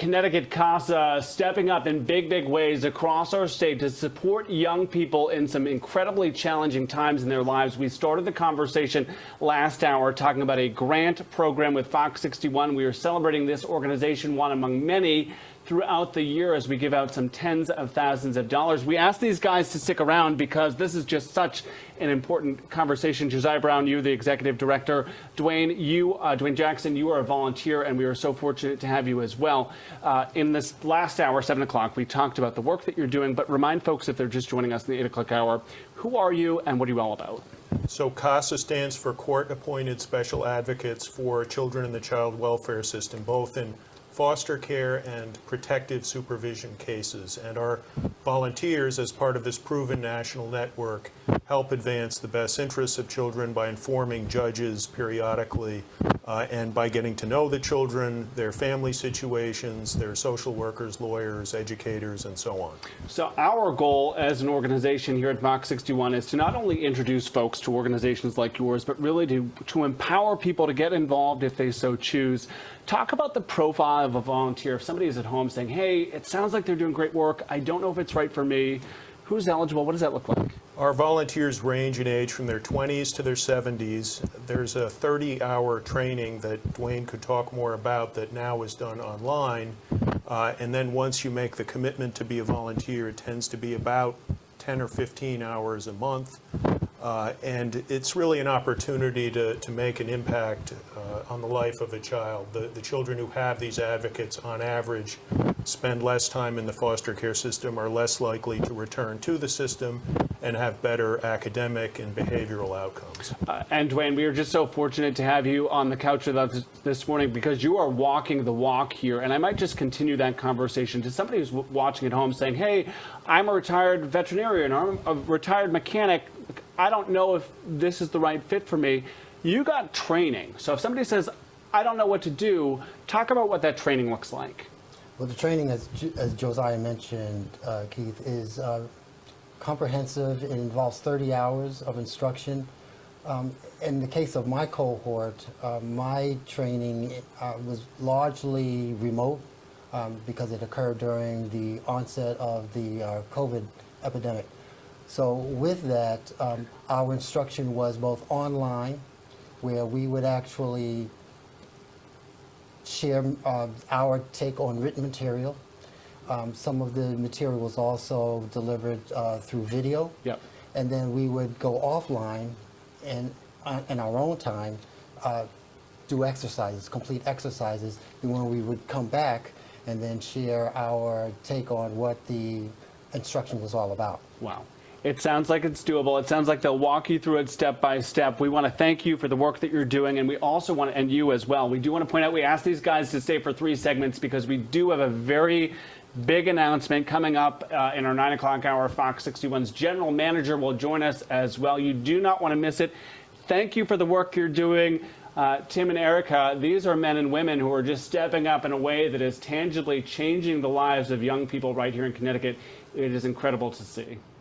Connecticut CASA stepping up in big ways across our state to support young people in some incredibly challenging times in their lives. We started the conversation last hour talking about a grant program with FOX61. We are celebrating this organization, one among many, throughout the year as we give out some tens of thousands of dollars. We asked these guys to stick around because this is just such an important conversation. Josiah Brown, you, the executive director. Dwayne Jackson, you are a volunteer, and we are so fortunate to have you as well. In this last hour, 7 o'clock, we talked about the work that you're doing, but remind folks, if they're just joining us in the 8 o'clock hour, who are you and what are you all about? So CASA stands for Court-Appointed Special Advocates for Children in the Child Welfare System, both in foster care and protective supervision cases. And our volunteers, as part of this proven national network, help advance the best interests of children by informing judges periodically and by getting to know the children, their family situations, their social workers, lawyers, educators, and so on. So our goal as an organization here at FOX61 is to not only introduce folks to organizations like yours, but really to empower people to get involved if they so choose. Talk about the profile of a volunteer. If somebody is at home saying, hey, it sounds like they're doing great work, I don't know if it's right for me. Who's eligible? What does that look like? Our volunteers range in age from their 20s to their 70s. There's a 30-hour training that Dwayne could talk more about that now is done online. And then once you make the commitment to be a volunteer, it tends to be about 10 or 15 hours a month. And it's really an opportunity to make an impact on the life of a child. The children who have these advocates, on average, spend less time in the foster care system, are less likely to return to the system, and have better academic and behavioral outcomes. And Dwayne, we are just so fortunate to have you on the couch with us this morning because you are walking the walk here. And I might just continue that conversation to somebody who's watching at home saying, hey, I'm a retired veterinarian, or I'm a retired mechanic. I don't know if this is the right fit for me. You got training. So if somebody says, I don't know what to do, talk about what that training looks like. Well, the training, as Josiah mentioned, Keith, is comprehensive. It involves 30 hours of instruction. In the case of my cohort, my training was largely remote because it occurred during the onset of the COVID epidemic. So with that, our instruction was both online, where we would actually share our take on written material. Some of the material was also delivered through video. Yep. And then we would go offline and in our own time do exercises, complete exercises, and when we would come back and then share our take on what the instruction was all about. Wow. It sounds like it's doable. It sounds like they'll walk you through it step by step. We want to thank you for the work that you're doing, and we also want to, and you as well. We do want to point out, we asked these guys to stay for 3 segments because we do have a very big announcement coming up in our 9 o'clock hour. FOX61's general manager will join us as well. You do not want to miss it. Thank you for the work you're doing. Tim and Erica, these are men and women who are just stepping up in a way that is tangibly changing the lives of young people right here in Connecticut. It is incredible to see.